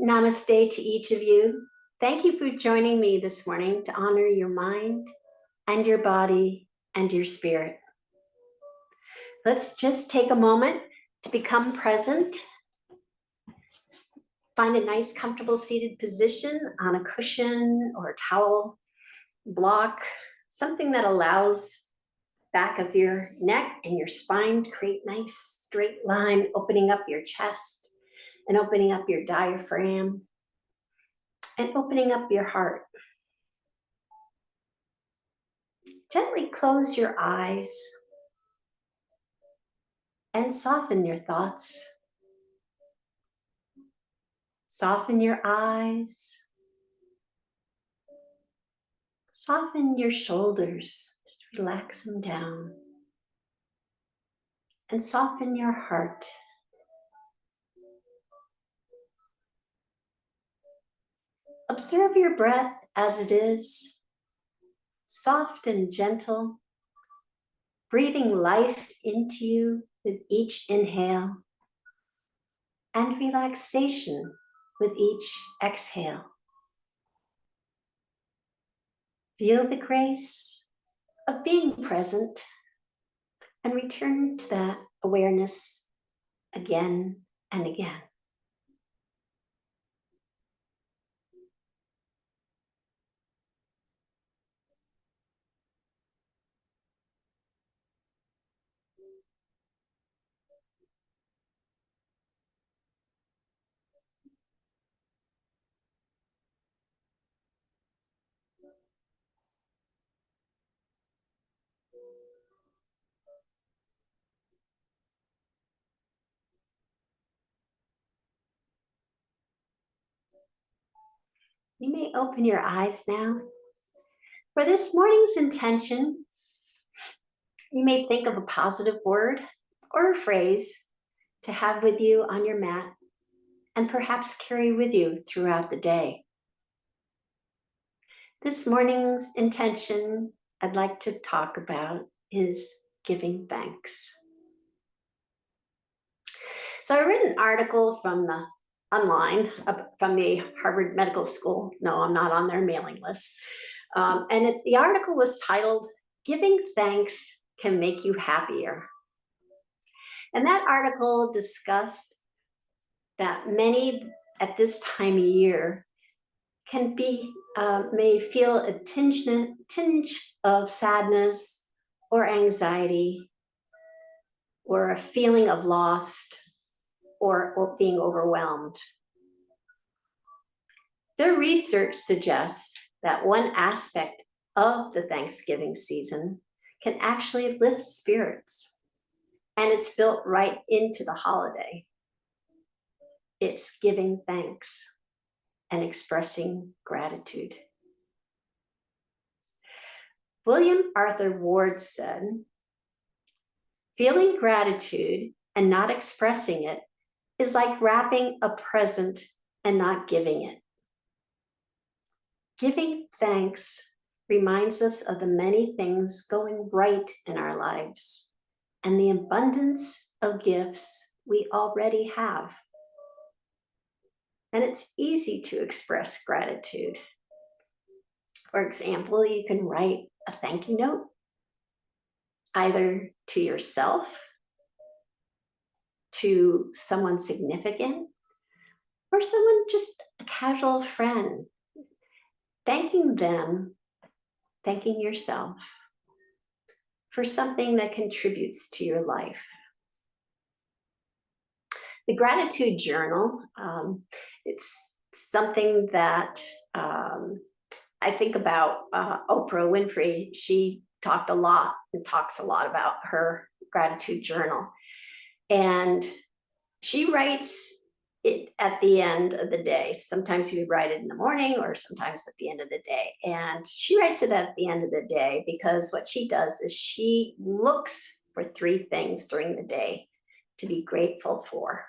Namaste to each of you. Thank you for joining me this morning to honor your mind and your body and your spirit. Let's just take a moment to become present. Find a nice, comfortable seated position on a cushion or a towel block, something that allows back of your neck and your spine to create nice straight line, opening up your chest and opening up your diaphragm and opening up your heart. Gently close your eyes and soften your thoughts. Soften your eyes. Soften your shoulders. Just relax them down. And soften your heart. Observe your breath as it is, soft and gentle, breathing life into you with each inhale and relaxation with each exhale. Feel the grace of being present and return to that awareness again and again. You may open your eyes now. For this morning's intention, you may think of a positive word or a phrase to have with you on your mat and perhaps carry with you throughout the day. This morning's intention I'd like to talk about is giving thanks. So I read an article from the online from the Harvard Medical School. No, I'm not on their mailing list. The article was titled, "Giving Thanks Can Make You Happier." And that article discussed that many at this time of year can be, may feel a tinge of sadness or anxiety or a feeling of lost or being overwhelmed. Their research suggests that one aspect of the Thanksgiving season can actually lift spirits, and it's built right into the holiday. It's giving thanks and expressing gratitude. William Arthur Ward said, "Feeling gratitude and not expressing it is like wrapping a present and not giving it." Giving thanks reminds us of the many things going right in our lives and the abundance of gifts we already have. And it's easy to express gratitude. For example, you can write a thank you note, either to yourself, to someone significant, or someone just a casual friend. Thanking them, thanking yourself for something that contributes to your life. The gratitude journal, it's something that I think about Oprah Winfrey. She talked a lot and talks a lot about her gratitude journal. And she writes it at the end of the day. Sometimes you write it in the morning or sometimes at the end of the day. And she writes it at the end of the day because what she does is she looks for 3 things during the day to be grateful for.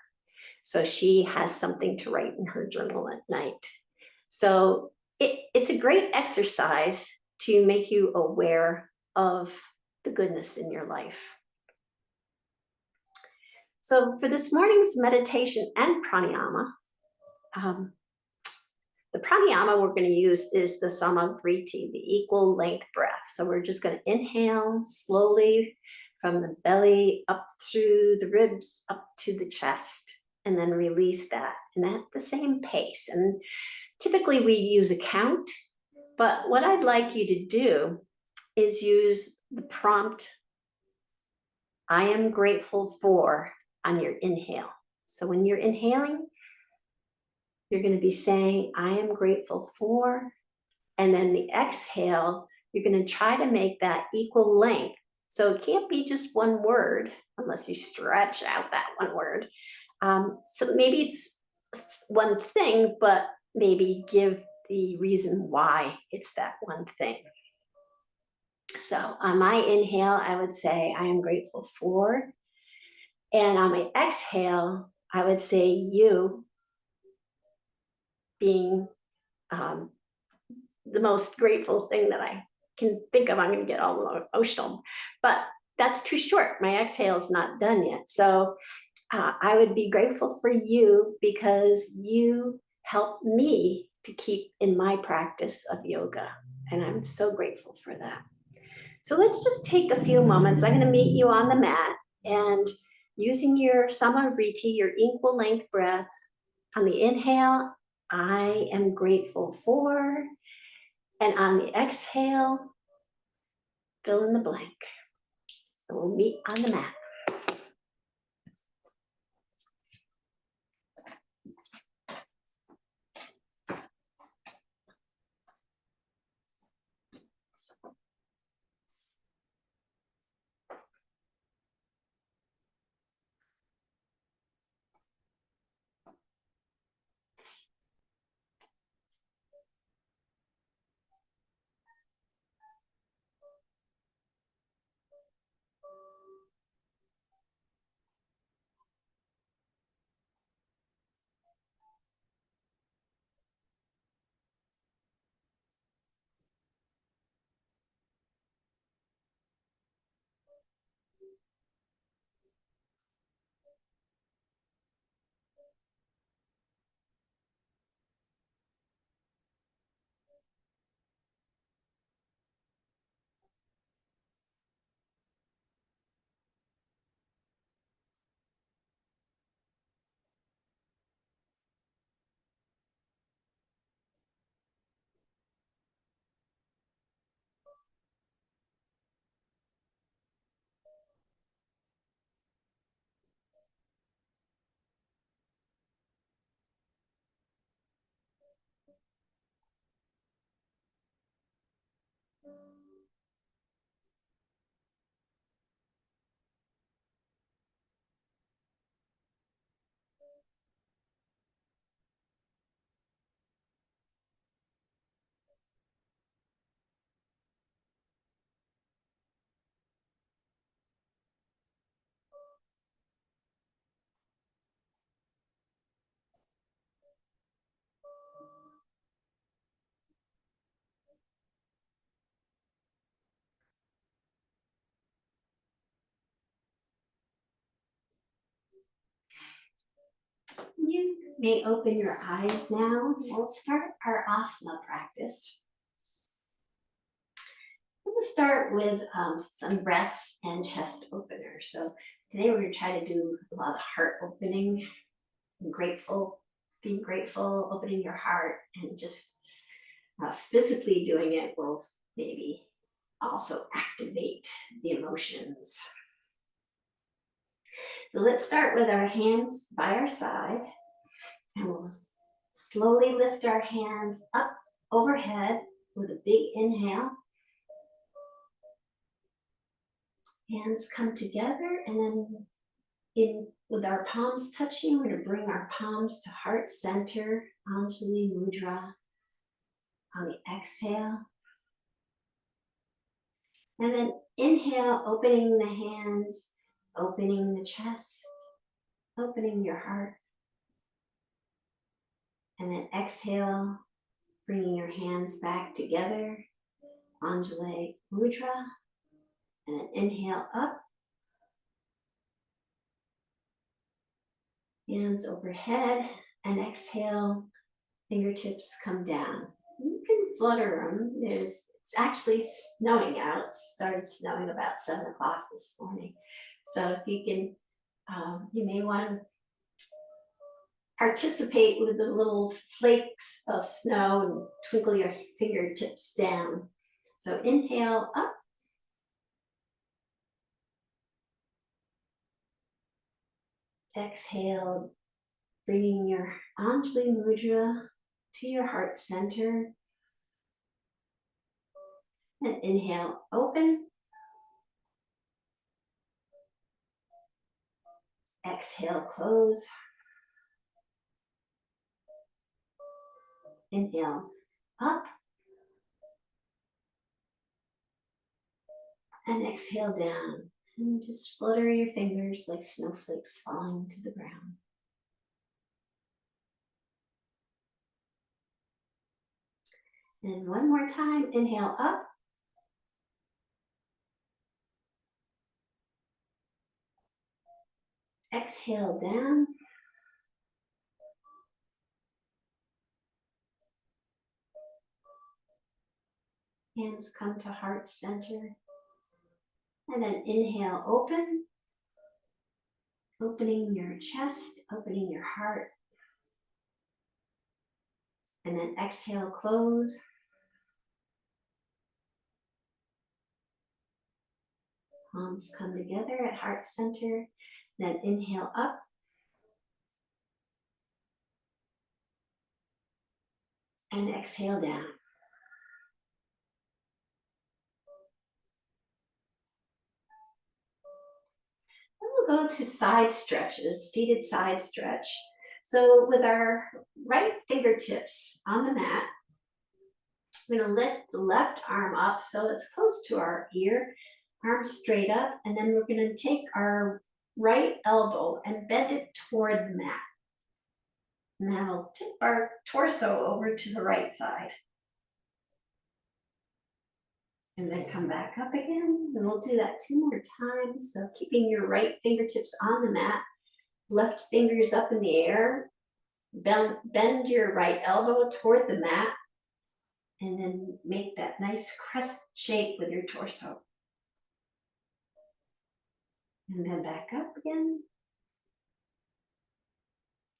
So she has something to write in her journal at night. So it's a great exercise to make you aware of the goodness in your life. So for this morning's meditation and pranayama, the pranayama we're going to use is the Sama Vritti, the equal length breath. So we're just going to inhale slowly from the belly up through the ribs, up to the chest, and then release that, and at the same pace. And typically we use a count, but what I'd like you to do is use the prompt, I am grateful for, on your inhale. So when you're inhaling, you're going to be saying, I am grateful for, and then the exhale, you're going to try to make that equal length. So it can't be just one word unless you stretch out that one word. So maybe it's one thing, but maybe give the reason why it's that one thing. So on my inhale, I would say, I am grateful for. And on my exhale, I would say, you being the most grateful thing that I can think of. I'm going to get all emotional, but that's too short. My exhale is not done yet. So I would be grateful for you because you helped me to keep in my practice of yoga. And I'm so grateful for that. So let's just take a few moments. I'm going to meet you on the mat, and using your Sama Vritti, your equal length breath, on the inhale, I am grateful for, and on the exhale, fill in the blank. So we'll meet on the mat. You may open your eyes now. We'll start our asana practice. We'll start with some breaths and chest openers. So today we're going to try to do a lot of heart opening, and grateful, being grateful, opening your heart, and just physically doing it will maybe also activate the emotions. So let's start with our hands by our side, and we'll slowly lift our hands up overhead with a big inhale. Hands come together, and then with our palms touching, we're going to bring our palms to heart center, Anjali Mudra, on the exhale. And then inhale, opening the hands, opening the chest, opening your heart. And then exhale, bringing your hands back together, Anjali Mudra. And then inhale up, hands overhead, and exhale, Fingertips come down. You can flutter them. It's actually snowing out. It started snowing about 7 o'clock this morning. So if you can, you may want to participate with the little flakes of snow and twinkle your fingertips down. So inhale up. Exhale, bringing your Anjali Mudra to your heart center. And inhale, open. Exhale, close. Inhale, up. And exhale down. And just flutter your fingers like snowflakes falling to the ground. And one more time, inhale up. Exhale down. Hands come to heart center. And then inhale, open. Opening your chest, opening your heart. And then exhale, close. Palms come together at heart center. Then inhale up. And exhale down. Then we'll go to side stretches, seated side stretch. So with our right fingertips on the mat, we're going to lift the left arm up so it's close to our ear, arm straight up, and then we're going to take our right elbow and bend it toward the mat. Now we'll tip our torso over to the right side. And then come back up again. And we'll do that 2 more times. So keeping your right fingertips on the mat, left fingers up in the air, bend your right elbow toward the mat, and then make that nice crescent shape with your torso. And then back up again.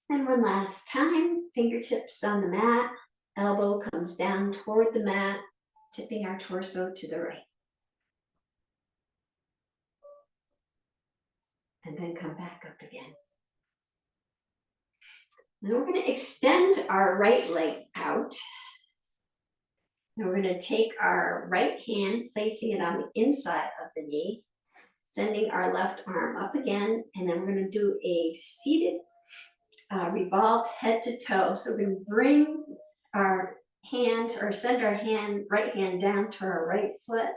And one last time, fingertips on the mat, elbow comes down toward the mat, tipping our torso to the right. And then come back up again. And we're going to extend our right leg out. And we're going to take our right hand, placing it on the inside of the knee, sending our left arm up again, and then we're going to do a seated revolved head to toe. So we're going to bring our hand, or send our right hand down to our right foot.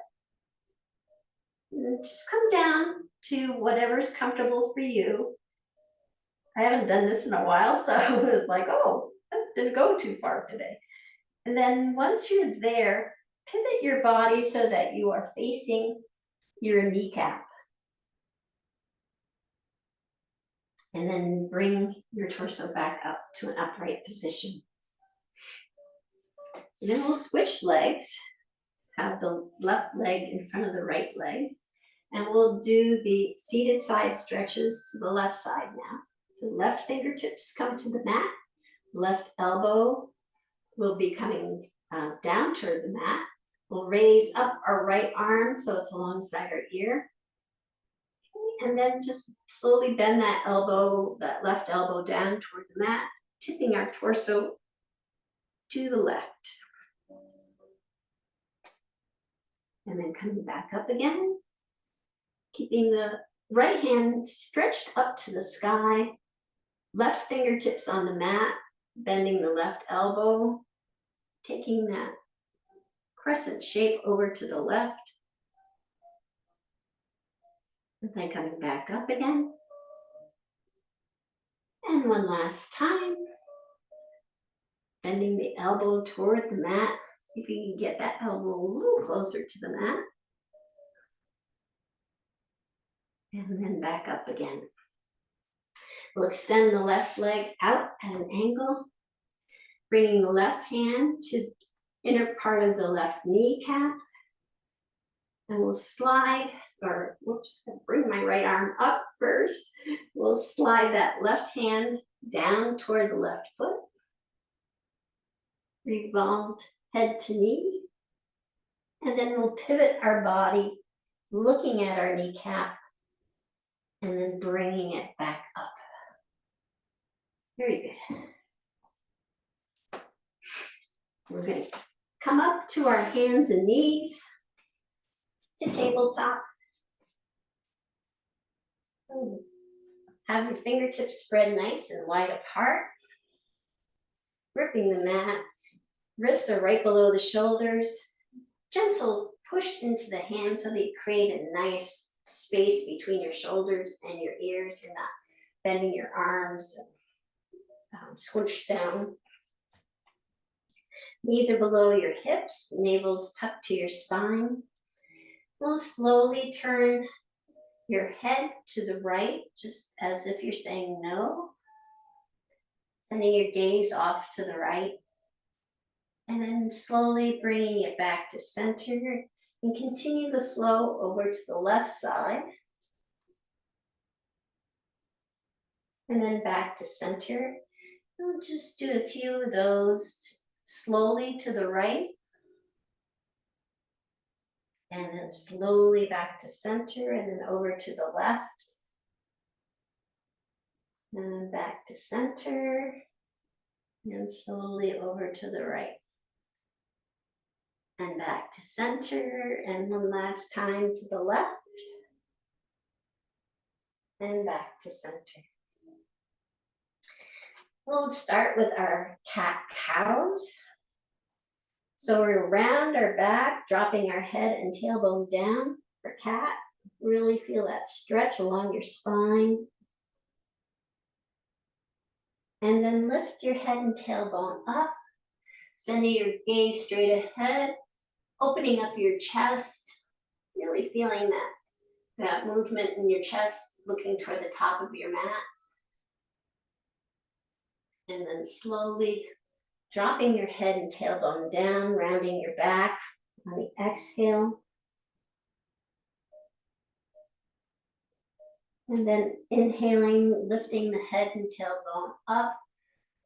And just come down to whatever's comfortable for you. I haven't done this in a while, so I was like, oh, I didn't go too far today. And then once you're there, pivot your body so that you are facing your kneecap. And then bring your torso back up to an upright position. And then we'll switch legs. Have the left leg in front of the right leg. And we'll do the seated side stretches to the left side now. So left fingertips come to the mat. Left elbow will be coming down toward the mat. We'll raise up our right arm so it's alongside our ear. And then just slowly bend that left elbow down toward the mat, tipping our torso to the left. And then coming back up again, keeping the right hand stretched up to the sky, left fingertips on the mat, bending the left elbow, taking that crescent shape over to the left. And then coming back up again. And one last time. Bending the elbow toward the mat. See if you can get that elbow a little closer to the mat. And then back up again. We'll extend the left leg out at an angle. bringing the left hand to the inner part of the left kneecap. And we'll slide, or whoops, bring my right arm up first. We'll slide that left hand down toward the left foot. Revolved head to knee. And then we'll pivot our body, looking at our kneecap, and then bringing it back up. Very good. We're going to come up to our hands and knees to tabletop. Have your fingertips spread nice and wide apart. Gripping the mat. Wrists are right below the shoulders. Gentle push into the hands so that you create a nice space between your shoulders and your ears. You're not bending your arms and squished down. Knees are below your hips, navel's tucked to your spine. We'll slowly turn your head to the right, just as if you're saying no. Sending your gaze off to the right. And then slowly bringing it back to center. And continue the flow over to the left side. And then back to center. We'll just do a few of those slowly to the right. And then slowly back to center and then over to the left. And then back to center. And slowly over to the right. And back to center. And one last time to the left. And back to center. We'll start with our cat-cows. So we're round our back, dropping our head and tailbone down for cat. Really feel that stretch along your spine. And then lift your head and tailbone up, sending your gaze straight ahead, opening up your chest, really feeling that movement in your chest, looking toward the top of your mat. And then slowly dropping your head and tailbone down, rounding your back on the exhale. And then inhaling, lifting the head and tailbone up,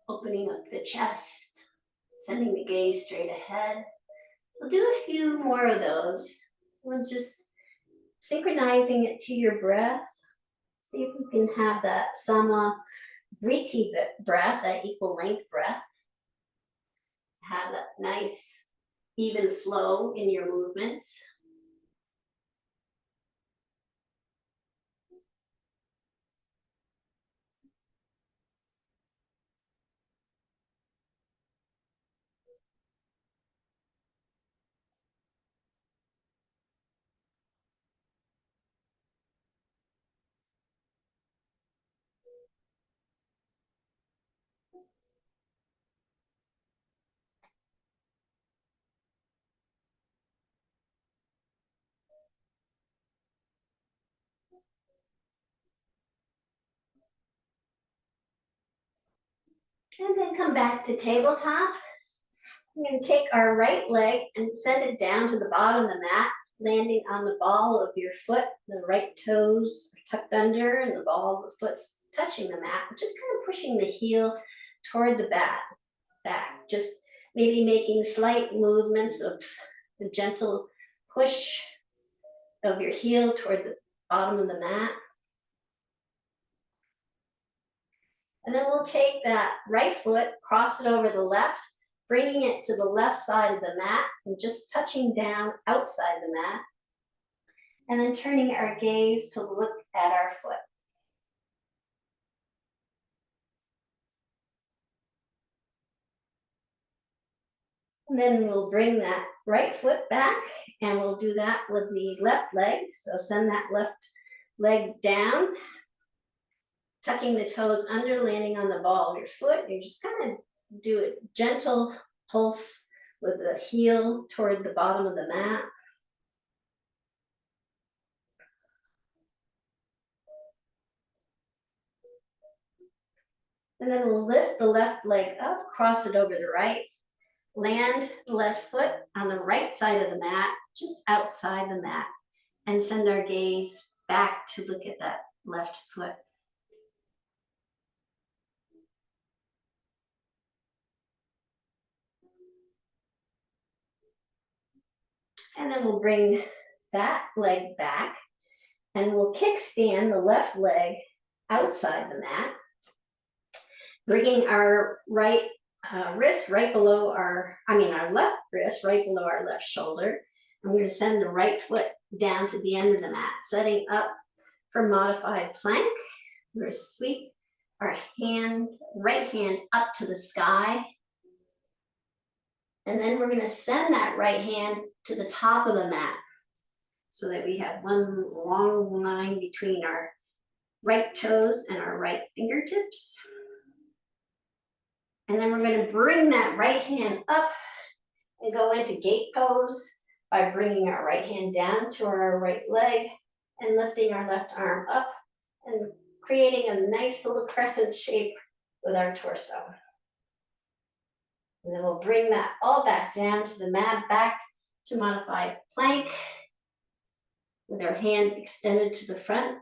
opening up the chest, sending the gaze straight ahead. We'll do a few more of those. We'll just synchronizing it to your breath. See if you can have that Sama Vritti breath, that equal length breath. Have that nice even flow in your movements. And then come back to tabletop. We're going to take our right leg and send it down to the bottom of the mat, landing on the ball of your foot. The right toes are tucked under and the ball of the foot's touching the mat. Just kind of pushing the heel toward the back. Just maybe making slight movements of the gentle push of your heel toward the bottom of the mat. And then we'll take that right foot, cross it over the left, bringing it to the left side of the mat and just touching down outside the mat. And then turning our gaze to look at our foot. And then we'll bring that right foot back and we'll do that with the left leg. So send that left leg down, tucking the toes under, landing on the ball of your foot. You're just gonna do a gentle pulse with the heel toward the bottom of the mat. And then we'll lift the left leg up, cross it over the right, land the left foot on the right side of the mat, just outside the mat, and send our gaze back to look at that left foot. And then we'll bring that leg back and we'll kickstand the left leg outside the mat, bringing our right wrist right below our left wrist right below our left shoulder. I'm going to send the right foot down to the end of the mat, setting up for modified plank. We're going to sweep our right hand up to the sky. And then we're going to send that right hand to the top of the mat so that we have one long line between our right toes and our right fingertips. And then we're going to bring that right hand up and go into gate pose by bringing our right hand down to our right leg and lifting our left arm up and creating a nice little crescent shape with our torso. And then we'll bring that all back down to the mat, back to modified plank with our hand extended to the front.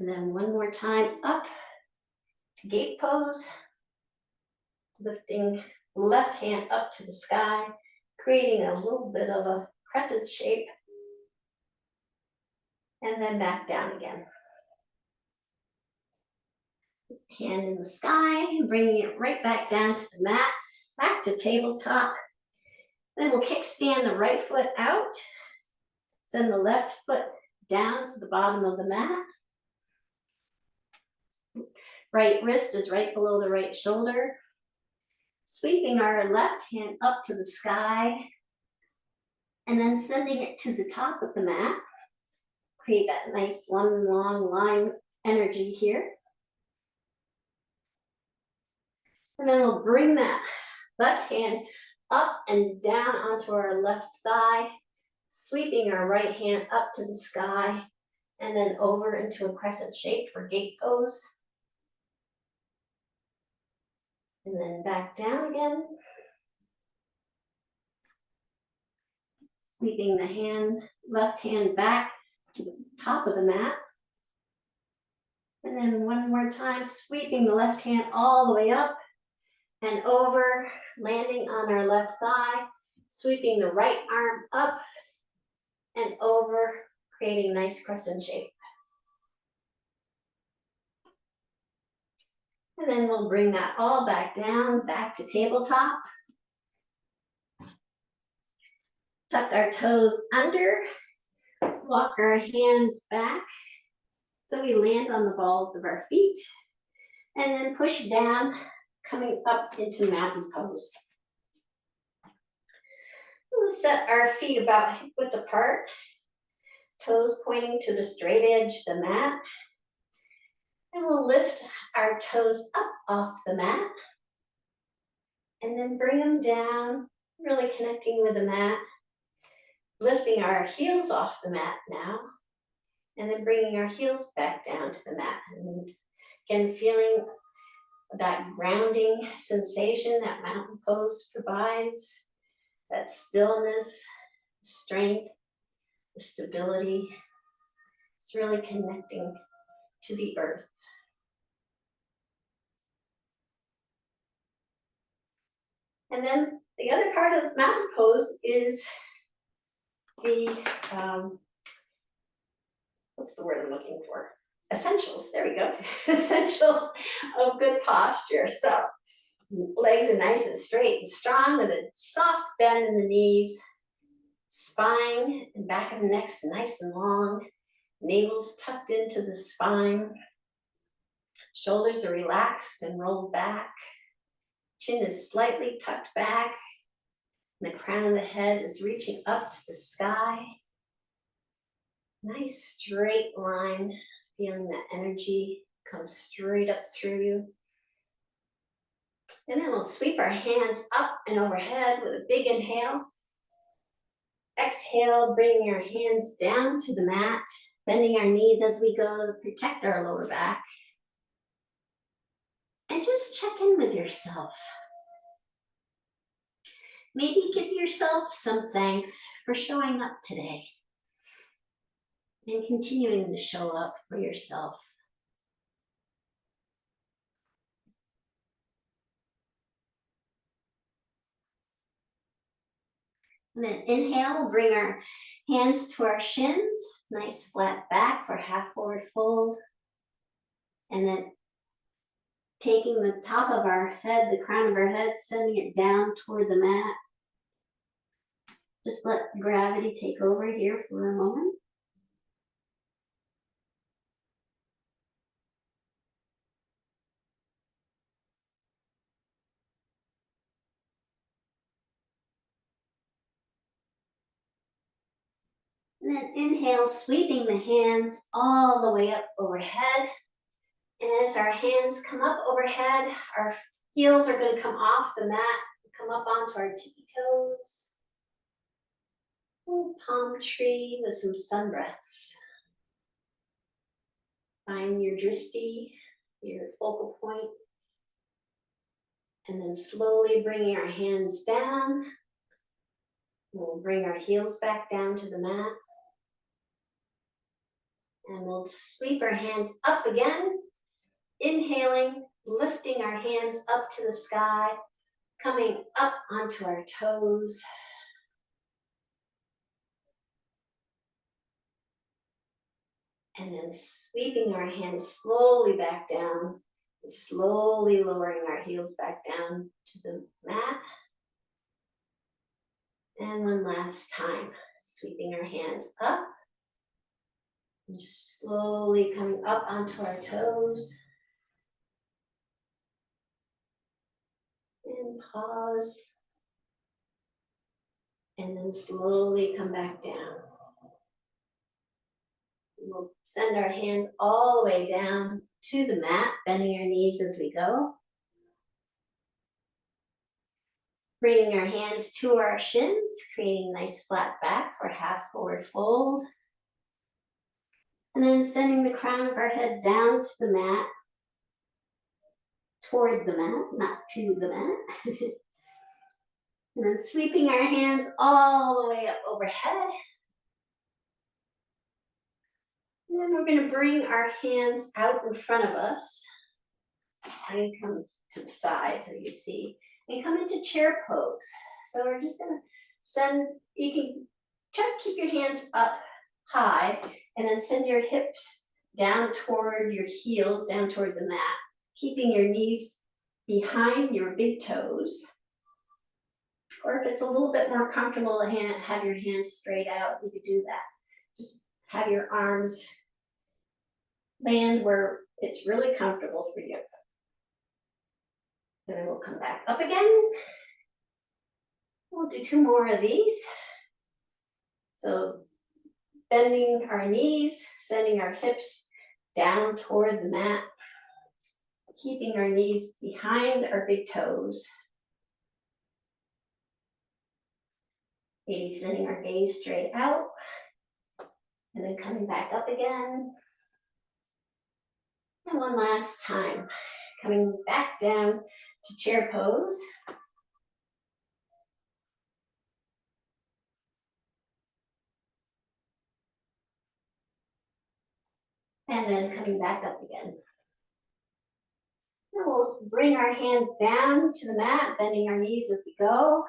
And then one more time up to gate pose, lifting left hand up to the sky, creating a little bit of a crescent shape, and then back down again. Hand in the sky, bringing it right back down to the mat, back to tabletop. Then we'll kickstand the right foot out, send the left foot down to the bottom of the mat. Right wrist is right below the right shoulder. Sweeping our left hand up to the sky, and then sending it to the top of the mat. Create that nice one long line energy here. And then we'll bring that left hand up and down onto our left thigh, sweeping our right hand up to the sky, and then over into a crescent shape for gate pose. And then back down again. Sweeping the left hand back to the top of the mat. And then one more time, sweeping the left hand all the way up and over, landing on our left thigh, sweeping the right arm up and over, creating a nice crescent shape. And then we'll bring that all back down, back to tabletop. Tuck our toes under, walk our hands back so we land on the balls of our feet, and then push down, coming up into mountain pose. We'll set our feet about hip-width apart, toes pointing to the straight edge of the mat. And we'll lift our toes up off the mat and then bring them down, really connecting with the mat, lifting our heels off the mat now, and then bringing our heels back down to the mat. And again, feeling that grounding sensation that mountain pose provides, that stillness, strength, the stability. It's really connecting to the earth. And then the other part of mountain pose is the, what's the word I'm looking for? Essentials, there we go. Essentials of good posture. So legs are nice and straight and strong with a soft bend in the knees. Spine and back of the neck's nice and long. Navel's tucked into the spine. Shoulders are relaxed and rolled back. Chin is slightly tucked back. And the crown of the head is reaching up to the sky. Nice straight line, feeling that energy come straight up through you. And then we'll sweep our hands up and overhead with a big inhale. Exhale, bringing our hands down to the mat, bending our knees as we go to protect our lower back. And just check in with yourself. Maybe give yourself some thanks for showing up today and continuing to show up for yourself. And then inhale, bring our hands to our shins, nice flat back for half forward fold. And then taking the top of our head, the crown of our head, sending it down toward the mat. Just let gravity take over here for a moment. And then inhale, sweeping the hands all the way up overhead. And as our hands come up overhead, our heels are going to come off the mat, come up onto our tippy toes. Ooh, palm tree with some sun breaths. Find your drishti, your focal point. And then slowly bringing our hands down. We'll bring our heels back down to the mat. And we'll sweep our hands up again. Inhaling, lifting our hands up to the sky, coming up onto our toes. And then sweeping our hands slowly back down, and slowly lowering our heels back down to the mat. And one last time, sweeping our hands up, and just slowly coming up onto our toes. And pause. And then slowly come back down. We'll send our hands all the way down to the mat, bending our knees as we go. Bringing our hands to our shins, creating a nice flat back for half forward fold. And then sending the crown of our head down to the mat, toward the mat, not to the mat. And then sweeping our hands all the way up overhead. And then we're going to bring our hands out in front of us. And come to the side so you see. And come into chair pose. So we're just going to send, you can try to keep your hands up high and then send your hips down toward your heels, down toward the mat. Keeping your knees behind your big toes. Or if it's a little bit more comfortable to have your hands straight out, you could do that. Just have your arms land where it's really comfortable for you. And then we'll come back up again. We'll do 2 more of these. So bending our knees, sending our hips down toward the mat, keeping our knees behind our big toes. Maybe sending our gaze straight out. And then coming back up again. And one last time, coming back down to chair pose. And then coming back up again. And we'll bring our hands down to the mat, bending our knees as we go.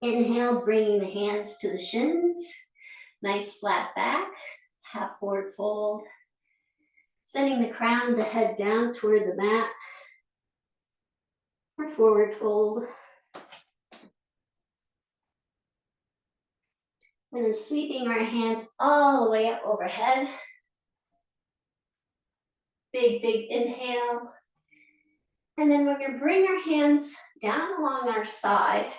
Inhale, bringing the hands to the shins. Nice flat back, half forward fold. Sending the crown of the head down toward the mat. Or forward fold. And then sweeping our hands all the way up overhead. Big, big inhale. And then we're going to bring our hands down along our side.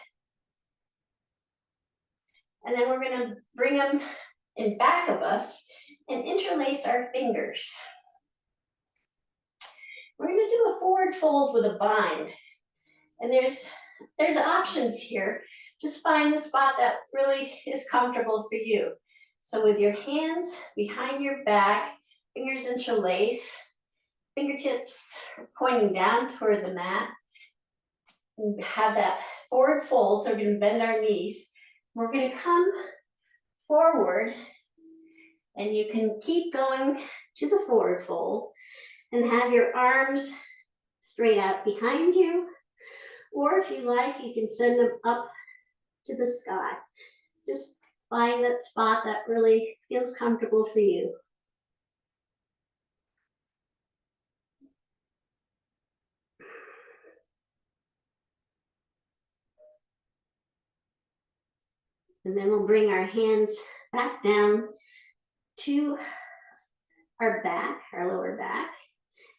And then we're going to bring them in back of us and interlace our fingers. We're going to do a forward fold with a bind. And there's options here. Just find the spot that really is comfortable for you. So with your hands behind your back, Fingers interlace, fingertips pointing down toward the mat. And have that forward fold, so we're going to bend our knees. We're going to come forward, and you can keep going to the forward fold and have your arms straight out behind you. Or if you like, you can send them up to the sky. Just find that spot that really feels comfortable for you. And then we'll bring our hands back down to our back, our lower back.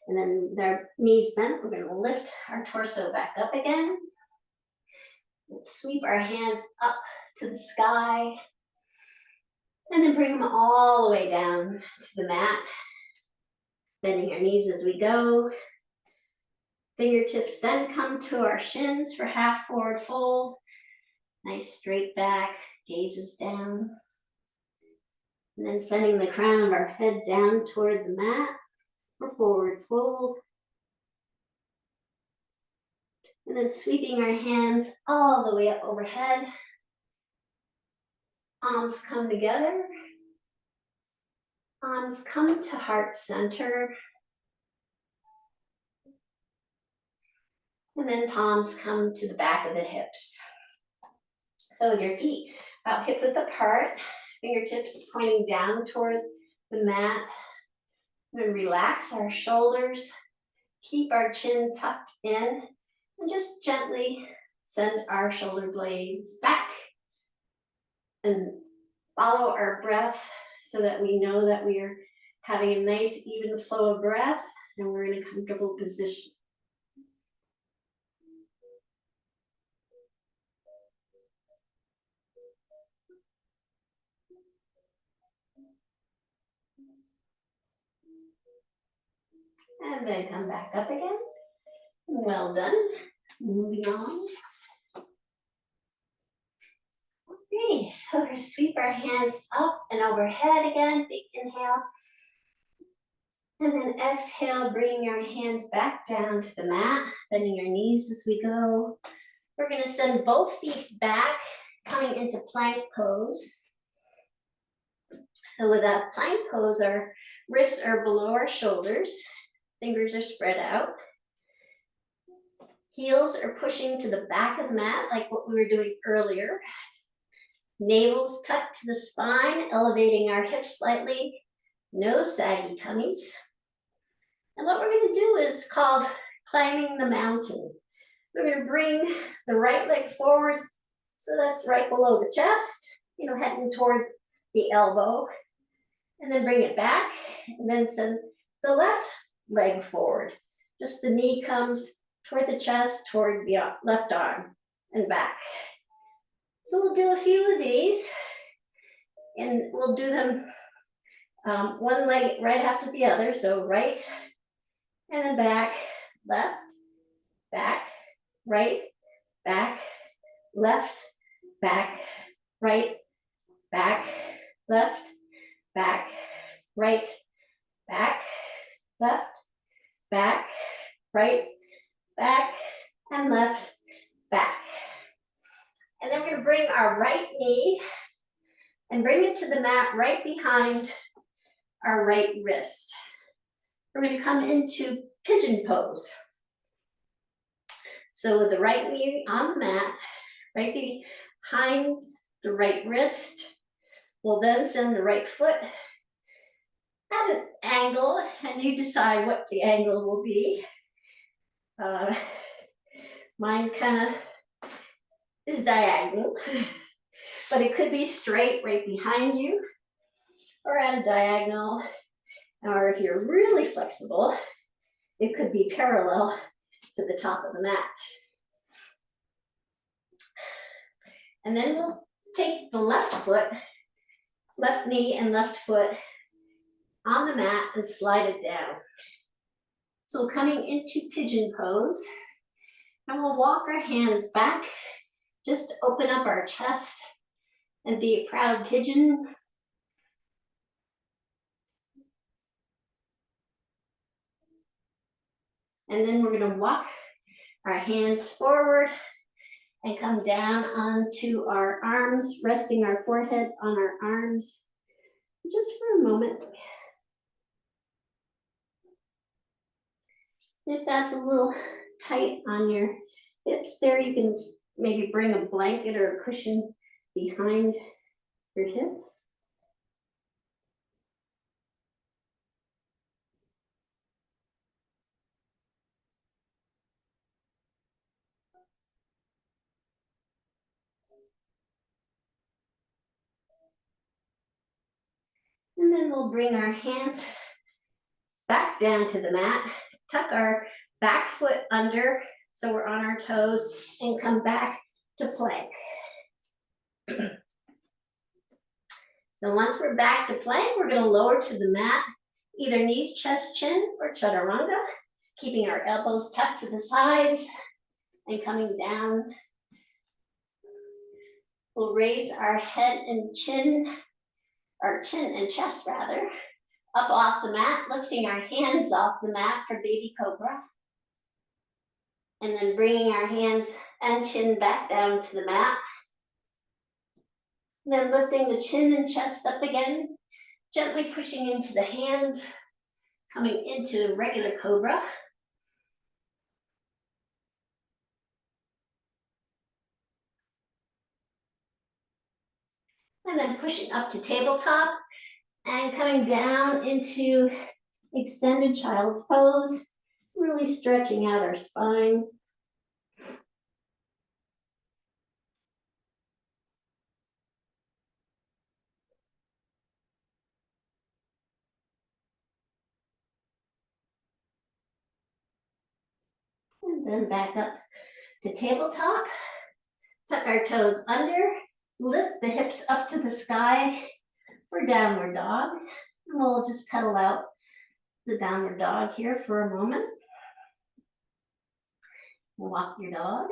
And then with our knees bent, we're going to lift our torso back up again. And sweep our hands up to the sky. And then bring them all the way down to the mat. Bending our knees as we go. Fingertips then come to our shins for half forward fold. Nice straight back, gazes down. And then sending the crown of our head down toward the mat for forward fold. And then sweeping our hands all the way up overhead. Palms come together. Palms come to heart center. And then palms come to the back of the hips. So with your feet about hip width apart, fingertips pointing down toward the mat. And then relax our shoulders, keep our chin tucked in, and just gently send our shoulder blades back. And follow our breath so that we know that we are having a nice even flow of breath and we're in a comfortable position. And then come back up again. Well done. Moving on. Okay, so we're going to sweep our hands up and overhead again. Big inhale. And then exhale, bringing our hands back down to the mat, bending our knees as we go. We're going to send both feet back, coming into plank pose. So with that plank pose, our wrists are below our shoulders. Fingers are spread out. Heels are pushing to the back of the mat like what we were doing earlier. Navel's tucked to the spine, elevating our hips slightly. No saggy tummies. And what we're going to do is called climbing the mountain. We're going to bring the right leg forward, so that's right below the chest, heading toward the elbow. And then bring it back, and then send the left leg forward. Just the knee comes toward the chest, toward the left arm, and back. So we'll do a few of these, and we'll do them one leg right after the other. So right, and then back, left, back, right, back, left, back, right, back, left, back, right, back, left, back, right, back, and left, back. And then we're going to bring our right knee and bring it to the mat right behind our right wrist. We're going to come into pigeon pose. So with the right knee on the mat, right behind the right wrist, we'll then send the right foot at an angle, and you decide what the angle will be. Mine kind of is diagonal, but it could be straight right behind you or at a diagonal, or if you're really flexible, it could be parallel to the top of the mat. And then we'll take the left foot, left knee and left foot on the mat and slide it down. So we're coming into pigeon pose, and we'll walk our hands back, just open up our chest and be a proud pigeon. And then we're gonna walk our hands forward and come down onto our arms, resting our forehead on our arms, just for a moment. If that's a little tight on your hips there, you can maybe bring a blanket or a cushion behind your hip. And then we'll bring our hands back down to the mat, tuck our back foot under so we're on our toes, and come back to plank. So once we're back to plank, we're going to lower to the mat, either knees, chest, chin, or chaturanga, keeping our elbows tucked to the sides and coming down. We'll raise our head and chin, our chin and chest rather, up off the mat, lifting our hands off the mat for baby cobra. And then bringing our hands and chin back down to the mat. And then lifting the chin and chest up again, gently pushing into the hands, coming into regular cobra. And then pushing up to tabletop and coming down into extended child's pose, really stretching out our spine. And then back up to tabletop, tuck our toes under, lift the hips up to the sky for downward dog. And we'll just pedal out the downward dog here for a moment. Walk your dog.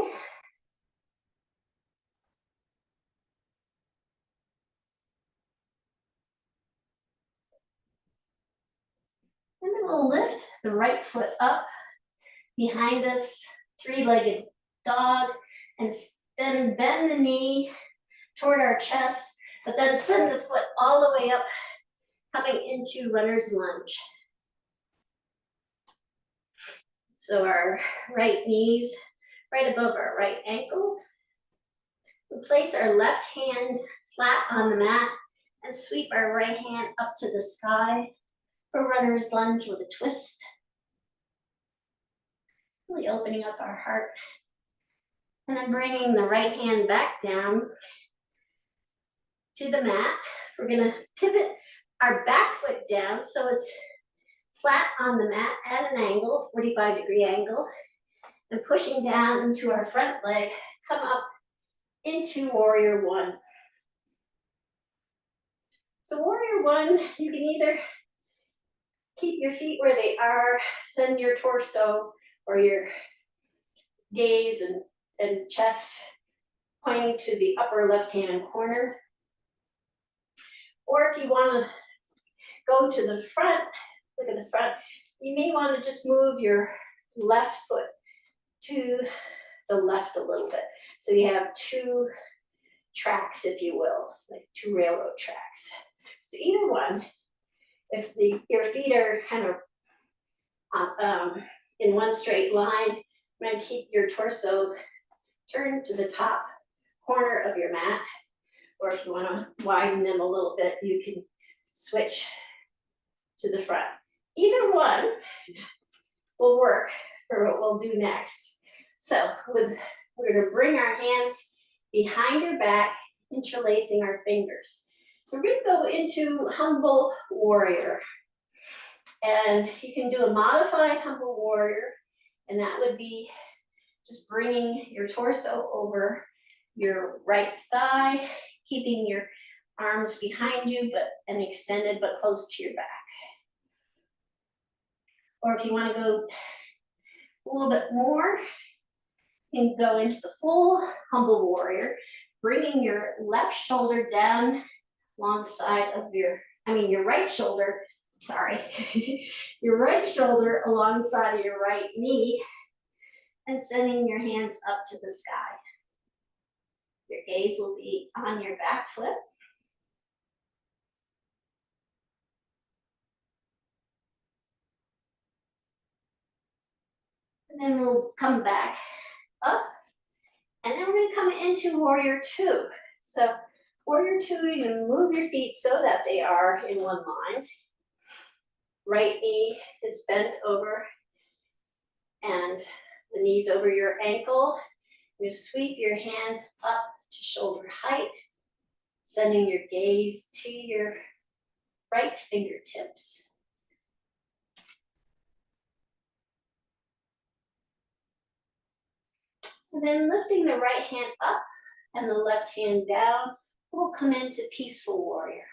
And then we'll lift the right foot up behind us, three-legged dog, and then bend the knee toward our chest, but then send the foot all the way up, coming into runner's lunge. So our right knees right above our right ankle. We place our left hand flat on the mat and sweep our right hand up to the sky for runner's lunge with a twist. Really opening up our heart. And then bringing the right hand back down to the mat. We're gonna pivot our back foot down so it's flat on the mat at an angle, 45-degree angle, and pushing down into our front leg, come up into warrior one. So warrior one, you can either keep your feet where they are, send your torso or your gaze and chest pointing to the upper left-hand corner. Or if you want to go to the front, look at the front, you may want to just move your left foot to the left a little bit. So you have two tracks, if you will, like two railroad tracks. So either one, if your feet are kind of in one straight line, you're going to keep your torso turned to the top corner of your mat. Or if you want to widen them a little bit, you can switch to the front. Either one will work for what we'll do next. So we're going to bring our hands behind our back, interlacing our fingers. So we're going to go into humble warrior. And you can do a modified humble warrior, and that would be just bringing your torso over your right thigh, keeping your arms behind you and extended but close to your back. Or if you want to go a little bit more, you can go into the full humble warrior, bringing your left shoulder down alongside of your right shoulder sorry, your right shoulder alongside of your right knee and sending your hands up to the sky. Your gaze will be on your back foot. And then we'll come back up. And then we're going to come into Warrior Two. So Warrior Two, you can move your feet so that they are in one line. Right knee is bent over and the knees over your ankle. You sweep your hands up to shoulder height, sending your gaze to your right fingertips. And then lifting the right hand up and the left hand down, we'll come into Peaceful Warrior.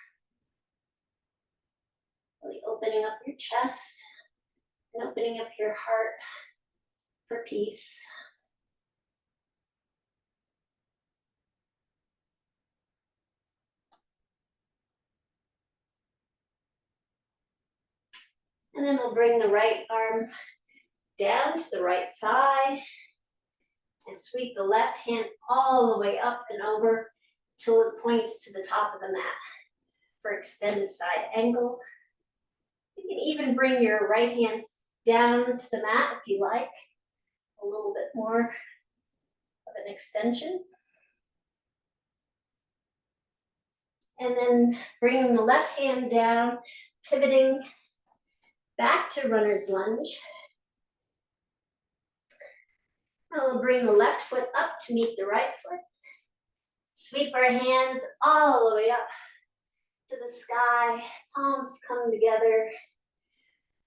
Really opening up your chest and opening up your heart for peace. And then we'll bring the right arm down to the right thigh and sweep the left hand all the way up and over till it points to the top of the mat for extended side angle. You can even bring your right hand down to the mat if you like, a little bit more of an extension. And then bringing the left hand down, pivoting back to runner's lunge. And we'll bring the left foot up to meet the right foot. Sweep our hands all the way up to the sky. Palms come together.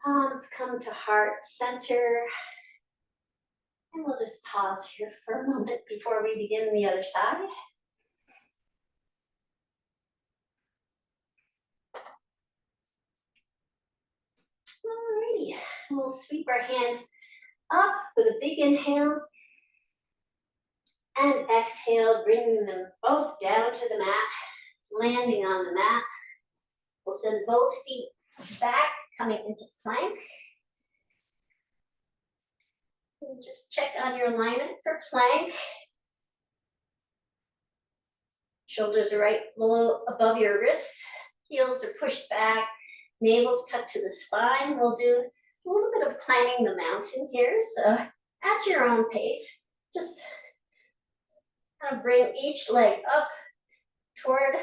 Palms come to heart center. And we'll just pause here for a moment before we begin the other side. Alrighty, we'll sweep our hands up with a big inhale and exhale, bringing them both down to the mat, landing on the mat. We'll send both feet back, coming into plank. And just check on your alignment for plank. Shoulders are right below, above your wrists. Heels are pushed back. Navel's tucked to the spine. We'll do a little bit of climbing the mountain here. So at your own pace, just kind of bring each leg up toward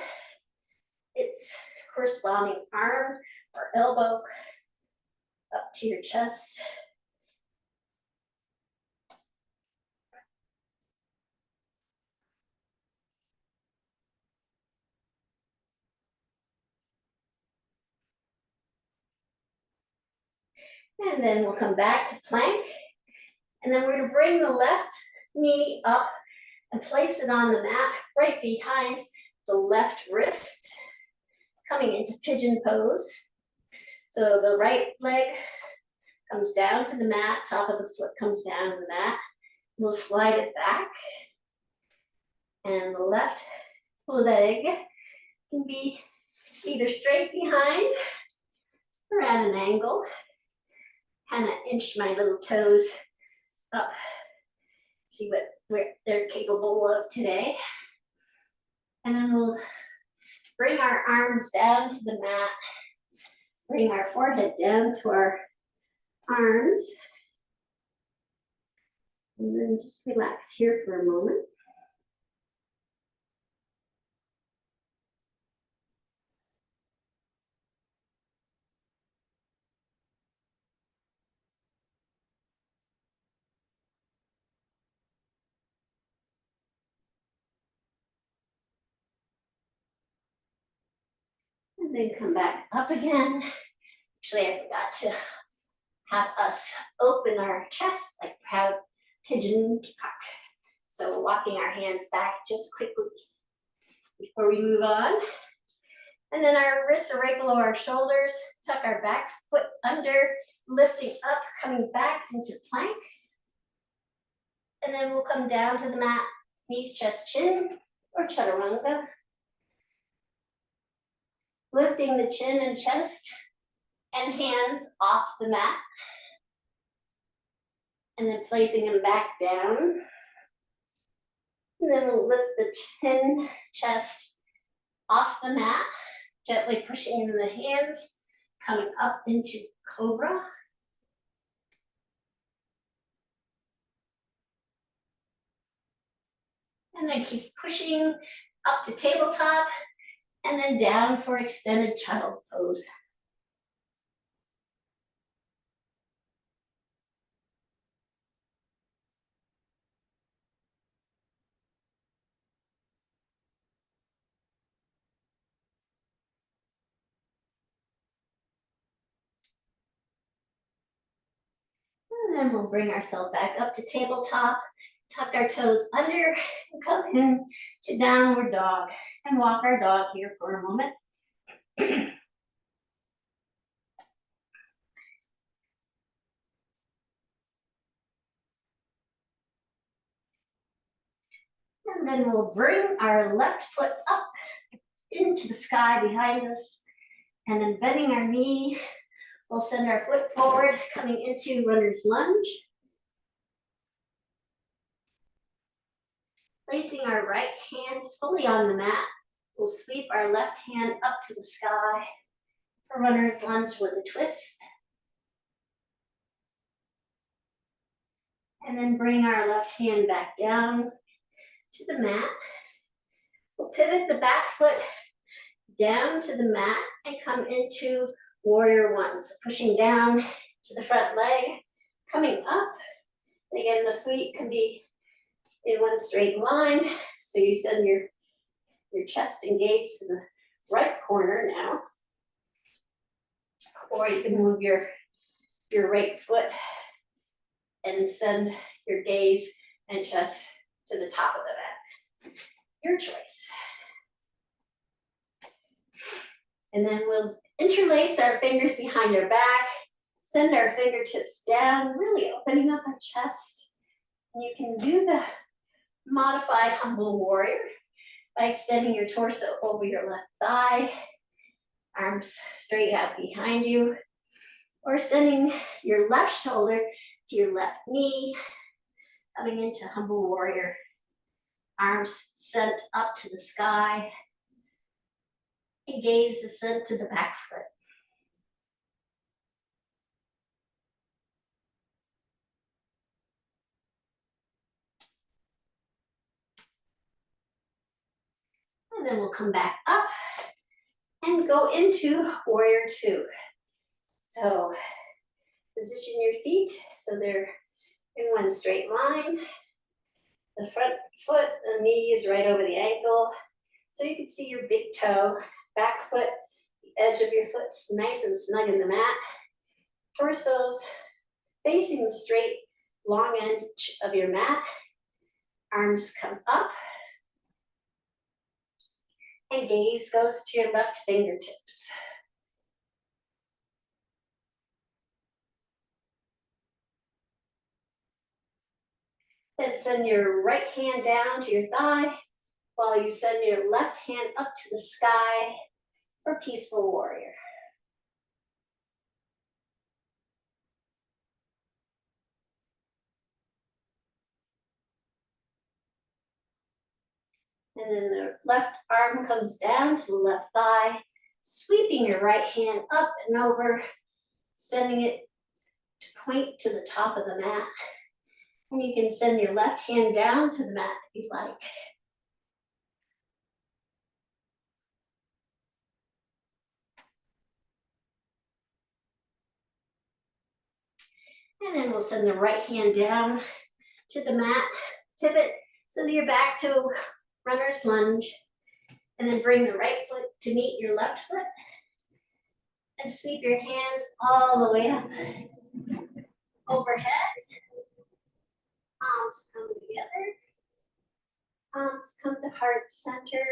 its corresponding arm or elbow up to your chest. And then we'll come back to plank. And then we're going to bring the left knee up and place it on the mat right behind the left wrist, coming into pigeon pose. So the right leg comes down to the mat, top of the foot comes down to the mat. We'll slide it back. And the left leg can be either straight behind or at an angle. Kind of inch my little toes up, see what they're capable of today. And then we'll bring our arms down to the mat, bring our forehead down to our arms, and then just relax here for a moment. And then come back up again. Actually, I forgot to have us open our chest like proud pigeon peacock. So walking our hands back just quickly before we move on. And then our wrists are right below our shoulders. Tuck our back foot under, lifting up, coming back into plank. And then we'll come down to the mat, knees, chest, chin, or chaturanga. Lifting the chin and chest and hands off the mat. And then placing them back down. And then we'll lift the chin, chest off the mat, gently pushing in the hands, coming up into cobra. And then keep pushing up to tabletop, and then down for extended child pose. And then we'll bring ourselves back up to tabletop, tuck our toes under, and come in to downward dog, and walk our dog here for a moment. And then we'll bring our left foot up into the sky behind us, and then bending our knee, we'll send our foot forward, coming into runner's lunge. Placing our right hand fully on the mat, we'll sweep our left hand up to the sky for runner's lunge with a twist. And then bring our left hand back down to the mat. We'll pivot the back foot down to the mat and come into warrior one. So pushing down to the front leg, coming up. Again, the feet can be in one straight line. So you send your chest and gaze to the right corner now. Or you can move your right foot and send your gaze and chest to the top of the mat. Your choice. And then we'll interlace our fingers behind our back, send our fingertips down, really opening up our chest. And you can do the modified humble warrior by extending your torso over your left thigh, arms straight out behind you, or sending your left shoulder to your left knee, coming into humble warrior, arms sent up to the sky, and gaze is sent to the back foot. And then we'll come back up and go into warrior two. So position your feet so they're in one straight line. The front foot, the knee is right over the ankle. So you can see your big toe, back foot, the edge of your foot's nice and snug in the mat. Torso's facing the straight, long edge of your mat. Arms come up. And gaze goes to your left fingertips. Then send your right hand down to your thigh while you send your left hand up to the sky for peaceful warrior. And then the left arm comes down to the left thigh, sweeping your right hand up and over, sending it to point to the top of the mat. And you can send your left hand down to the mat if you like. And then we'll send the right hand down to the mat, pivot, so you're back to runner's lunge. And then bring the right foot to meet your left foot. And sweep your hands all the way up. Overhead. Palms come together. Palms come to heart center.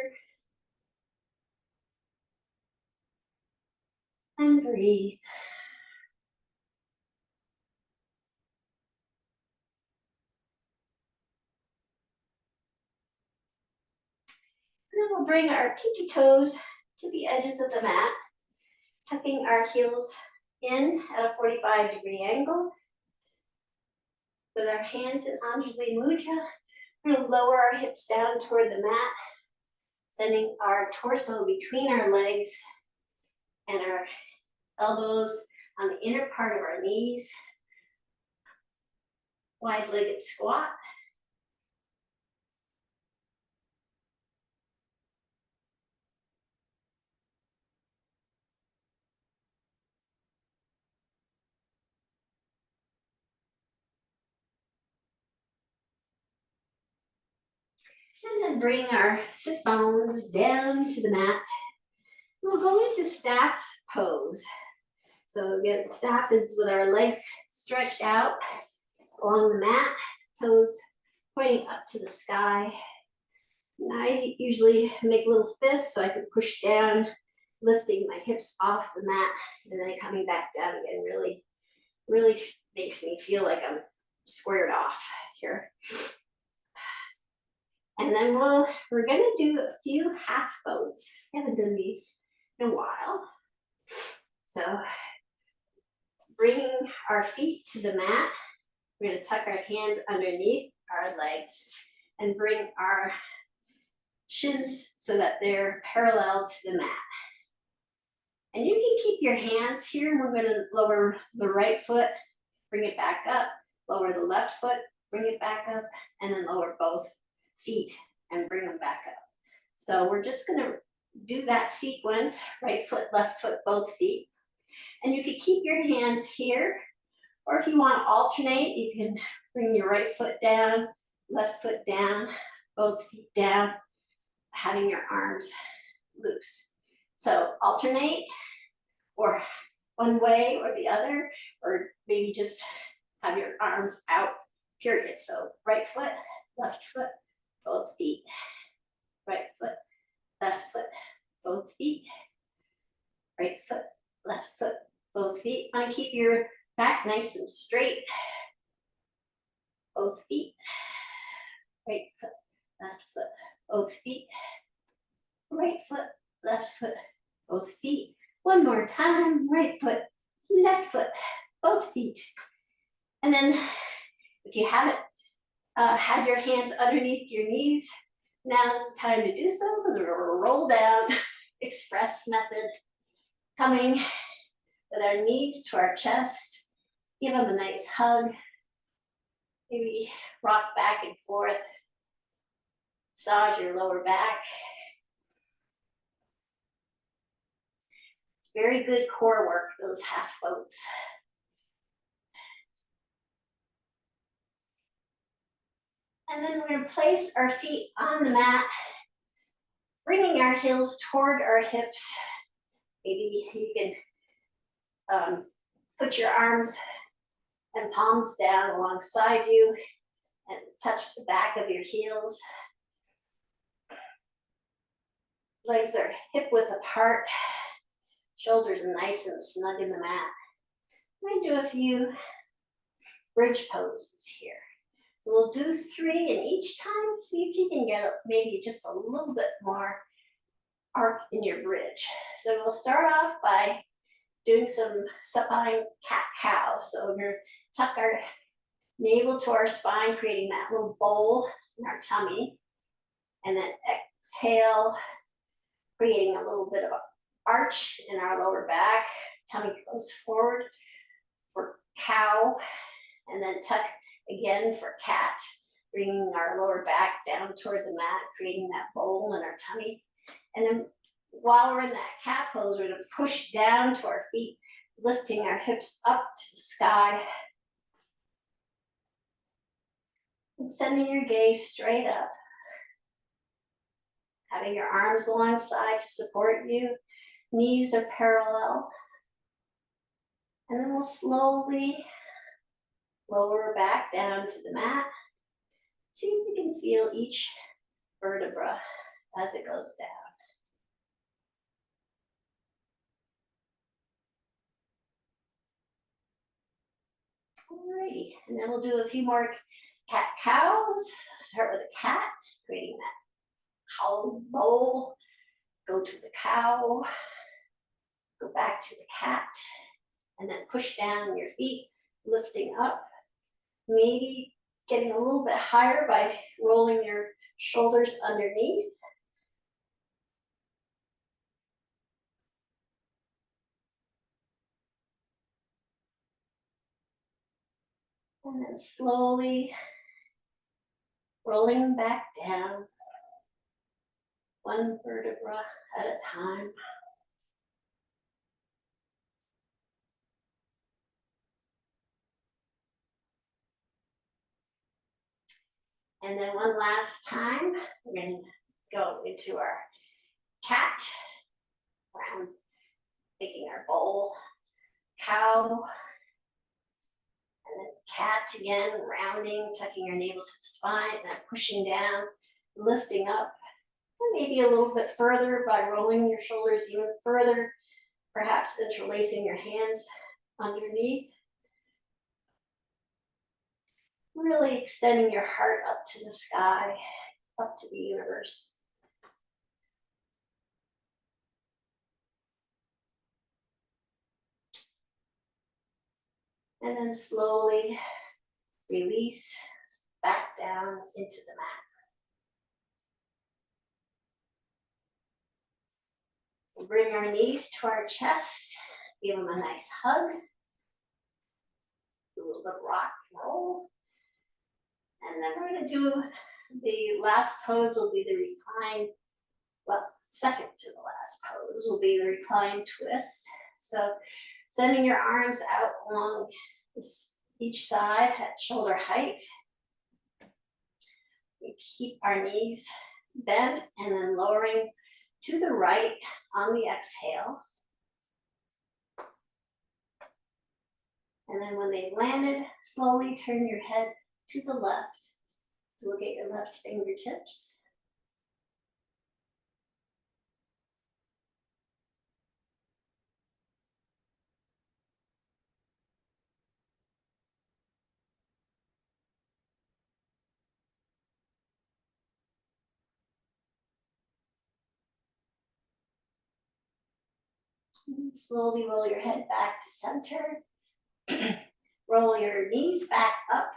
And breathe. And then we'll bring our pinky toes to the edges of the mat, tucking our heels in at a 45-degree angle. With our hands in Anjali Mudra, we're going to lower our hips down toward the mat, sending our torso between our legs and our elbows on the inner part of our knees. Wide-legged squat. And then bring our sit bones down to the mat. We'll go into staff pose. So again, staff is with our legs stretched out along the mat, toes pointing up to the sky. And I usually make little fists so I can push down, lifting my hips off the mat, and then coming back down again. Really, really makes me feel like I'm squared off here. And then we're gonna do a few half boats. I haven't done these in a while. So bringing our feet to the mat, we're gonna tuck our hands underneath our legs and bring our shins so that they're parallel to the mat. And you can keep your hands here. We're gonna lower the right foot, bring it back up, lower the left foot, bring it back up, and then lower both feet and bring them back up. So we're just gonna do that sequence, right foot, left foot, both feet. And you can keep your hands here, or if you want to alternate, you can bring your right foot down, left foot down, both feet down, having your arms loose. So alternate, or one way or the other, or maybe just have your arms out, period. So right foot, left foot, both feet, right foot, left foot, both feet, right foot, left foot, both feet. Want to keep your back nice and straight, both feet, right foot, left foot, both feet, right foot, left foot, both feet. One more time, right foot, left foot, both feet. And then if you haven't had your hands underneath your knees, now's the time to do so, because we're gonna roll down, express method, coming with our knees to our chest. Give them a nice hug. Maybe rock back and forth. Massage your lower back. It's very good core work, those half boats. And then we're going to place our feet on the mat, bringing our heels toward our hips. Maybe you can put your arms and palms down alongside you and touch the back of your heels. Legs are hip width apart, shoulders nice and snug in the mat. I'm going to do a few bridge poses here. So we'll do 3, and each time see if you can get maybe just a little bit more arc in your bridge. So we'll start off by doing some supine cat-cow. So we're going to tuck our navel to our spine, creating that little bowl in our tummy. And then exhale, creating a little bit of an arch in our lower back. Tummy goes forward for cow, and then tuck again for cat, bringing our lower back down toward the mat, creating that bowl in our tummy. And then while we're in that cat pose, we're going to push down to our feet, lifting our hips up to the sky. And sending your gaze straight up. Having your arms alongside to support you. Knees are parallel. And then we'll slowly lower back down to the mat. See if you can feel each vertebra as it goes down. Alrighty, and then we'll do a few more cat-cows. Start with a cat, creating that hollow bowl. Go to the cow. Go back to the cat. and then push down your feet, lifting up, maybe getting a little bit higher by rolling your shoulders underneath. And then slowly rolling back down, one vertebra at a time. And then one last time, we're going to go into our cat, round, making our bowl, cow, and then cat again, rounding, tucking your navel to the spine, and then pushing down, lifting up, and maybe a little bit further by rolling your shoulders even further, perhaps interlacing your hands underneath. Really extending your heart up to the sky, up to the universe. And then slowly release back down into the mat. We'll bring our knees to our chest, give them a nice hug, do a little bit of rock and roll. And then we're going to do the last pose will be the recline, well, second to the last pose will be the recline twist. So sending your arms out along each side at shoulder height. We keep our knees bent and then lowering to the right on the exhale. And then when they've landed, slowly turn your head to the left to look at your left fingertips. And slowly roll your head back to center. Roll your knees back up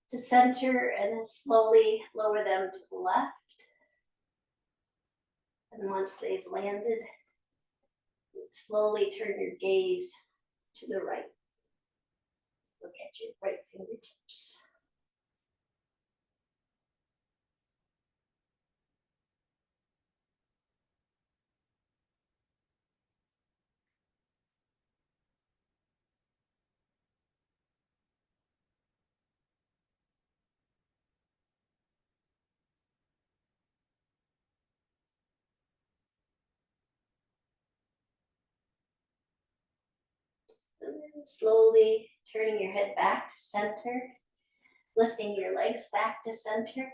to center and then slowly lower them to the left. And once they've landed, slowly turn your gaze to the right. Look at your right fingertips. And then slowly turning your head back to center, lifting your legs back to center.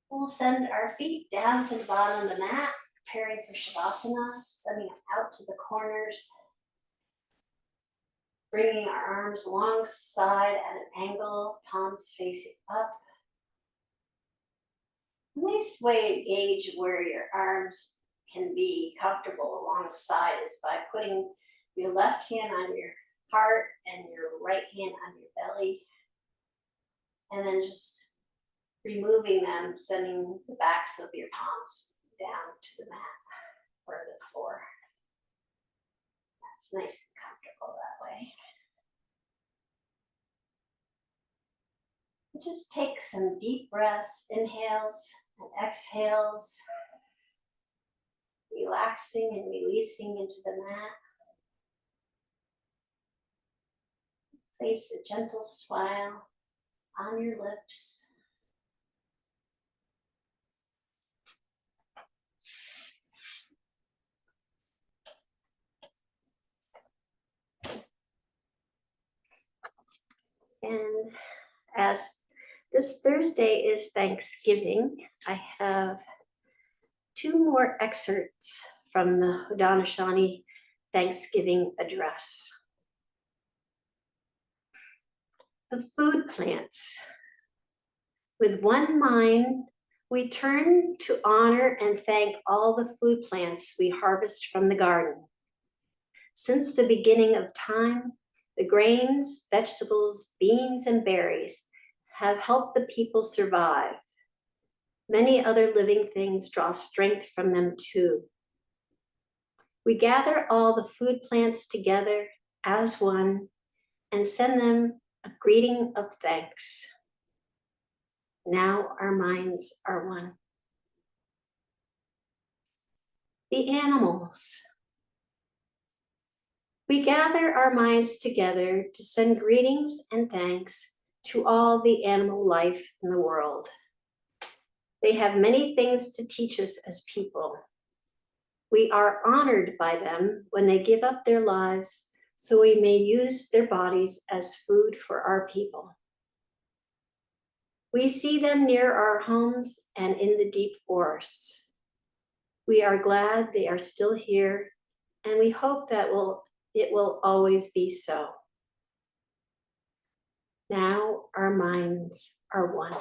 We'll send our feet down to the bottom of the mat, preparing for Shavasana, sending them out to the corners, bringing our arms alongside at an angle, palms facing up. A nice way to gauge where your arms can be comfortable alongside is by putting your left hand on your heart and your right hand on your belly, and then just removing them, sending the backs of your palms down to the mat or the floor. That's nice and comfortable that way. Just take some deep breaths, inhales and exhales, relaxing and releasing into the mat. Place a gentle smile on your lips. And as this Thursday is Thanksgiving, I have two more excerpts from the Haudenosaunee Thanksgiving Address. The food plants. With one mind, we turn to honor and thank all the food plants we harvest from the garden. Since the beginning of time, the grains, vegetables, beans, and berries have helped the people survive. Many other living things draw strength from them too. We gather all the food plants together as one and send them a greeting of thanks. Now our minds are one. The animals. We gather our minds together to send greetings and thanks to all the animal life in the world. They have many things to teach us as people. We are honored by them when they give up their lives so we may use their bodies as food for our people. We see them near our homes and in the deep forests. We are glad they are still here, and we hope that it will always be so. Now our minds are one.